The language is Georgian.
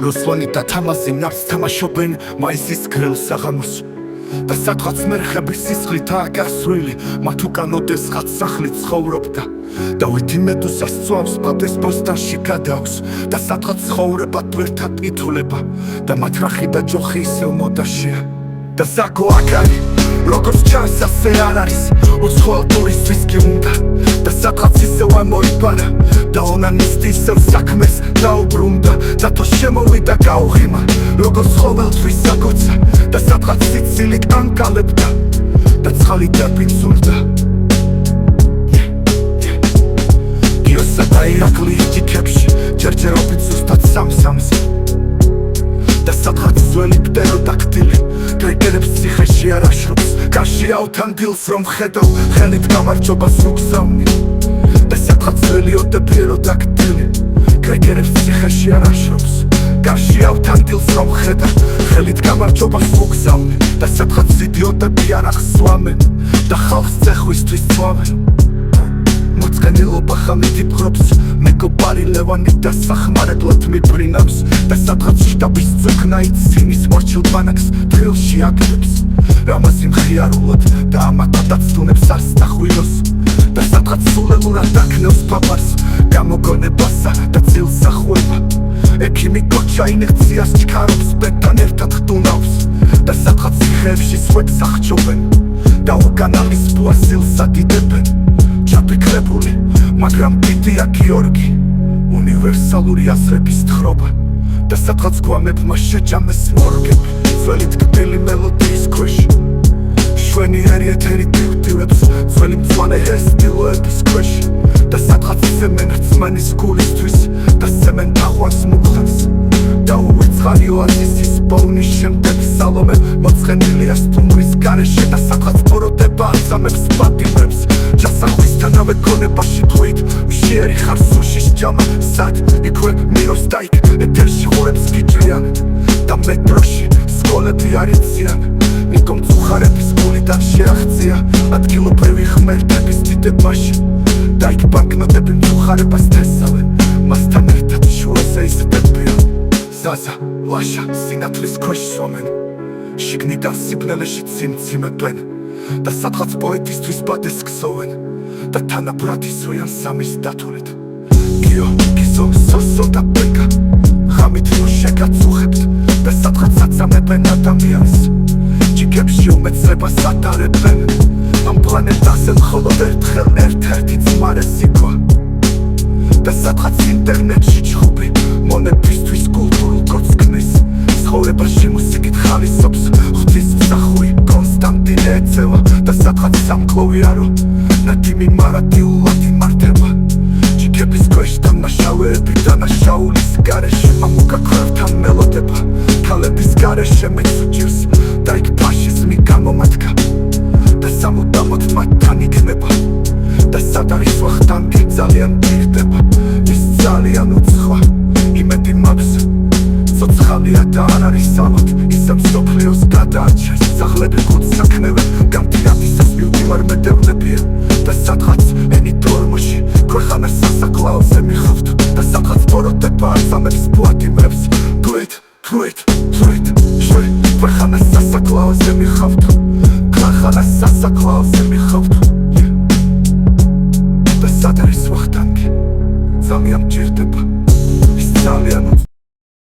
რუსლანი და თამაზი ნარს თამაშობენ მაისის გრილს საღამოს და სადღაც მერხები სისხლითაა გასრული მათ უკანოდეს ხაც სახლი ცხოვრობდა და ვითი მედუსას წვავს პატეს ბოსტანში გადავს და სადღაც ცხოვრება თვერთად ითვლება და მათ რახი და ჯოხი ისევ მოდაშია და ზაკო აკარი როგორც ჩანს ასე არ არის უცხოელ ტურისტის კი უნდა და სადღაც ისევ ამოიბარა და ონანისტი ისევ საქმეს დაუბრუნდა და თო შემოვიდა გაუღიმა როგორც ყოველთვის აგოცა და სადღაც სიცილით ანკალებდა და ცხალი დაბინძურდა გიოსა და ირაკლი ჭიქებში ჯერჯერობით ზუსტად სამ-სამზე და სადღაც ძველი პტეროდაქტილი გრეკერებს ციხეში არ აშრობს გაშიავთან დილს რომ ხედავ ხელით გამარჯვებას უგზავნი და სადღაც ძველი პტეროდაქტილი გრეკერებს ციხეში არ აშრობს გაშიავთან დილს რომ ხედავ ხელით გამარჯვებას უგზავნი და სადღაც იდიოტები არ ახსვამენ და ხალხს წეხვისთვის ცვავენ მოწყენილობა ხამით იფხრობს მეგობარი ლევანი და სახმარებლად მიფრინავს და სადღაც შტაბის ძვექნა იცინის მორჩილ ბანაკს თბილში აგდებს რამაზი მხიარულად და ამათადაც დუნებს არს დახვიროს და სადღაც სულელურად დაქნევს პაპარს გამოგონებასა და ძილს ახუება ექიმი გოჩა ინექციას ჩქარობს ბედთან ერთად ხტუნავს და სადღაც ციხეებში სვეტს ახჩობენ და ორგანალის ბუასილს ადიდებენ ჩაფიქრებული, მაგრამ დიდია გიორგი უნივერსალური აზრების თხრობა და სადღაც გვამებმა შეჯამეს მორგები ძველი ტკბილი მელოდიის ქვეშ შვენიერი ეთერი დივდივებს ძველი მწვანე ჰესტილოების ქვეშ და სადღაც ისემენ რწმენის გულისთვის და სცემენ თაყვანს მუხლებს და უვიწყარი ოაზისის ბოლნის შემდეგ სალომე მოწყენილია სტუმრის გარეშე და სადღაც ბოროტება აწამებს პატიმრებს ჯასახვისთანავე გონებაში თვით მშიერი ხარ სუშის ჯამა სად იქვე მიროს და იქ ეთერში ხურებს გიჭრიან და მეტროში სკოლები არ იციან ნიკო მწუხარების გულიდან შეაღწია ადგილობრივი ხმერთების დიდებაში და იქ ბანკნოტები მწუხარებას თესავენ მასთან ერთად შუაზე იზრდებიან ზაზა, ლაშა, სინათლის ქვეშ სვამენ შიგნიდან სიბნელეში ციმციმებენ და სადღაც პოეტისთვის ბადეს ქსოვენ და თანაბრად იზრიან სამის დათვლით გიო, გიზო, სოსო და ბეკა ღამით ნუ შეგაწუხებთ და სადღაც აწამებენ ადამიანს ჭიქებში უმეცრებას ატარებენ ამ პლანეტაზე მხოლოდ ერთხელ ერთ-ერთი ძმარე სიქვა და სადღაც ინტერნეტში ჩხუბი მონებისთვის კულტურულ კოც ქმნის ცხოვრებაში მუსიკით ხალისობს ღვთის მსახური კონსტანტინე ეწევა და სადღაც სამკლოვიარო ნადიმი მარადიულად იმართება ჭიქების ქვეშ დამნაშავეები დანაშაულის გარეშე მამუკა ქვევთან მელოდება ქალების გარეშე მეცუჯირს და იქ ფაშიზმი გამომადგა და სამუდამოდ მათთან იქნება და სად არის ვახტან კი ძალიან მჭირდება ის ძალიან უცხვა იმედი მაქვს ცოცხალია და არ არის ალბათ ისე მსოფლიოს გადაარჩეს სახლები ხუთსაქნევენ გამთიათისას მივდივარმედევნებია და სადღაც ენი დორმოში ქვეყანას სასაკლაოზე მიხავთ და სადღაც ბოროტება აწამებს პლატიმრებს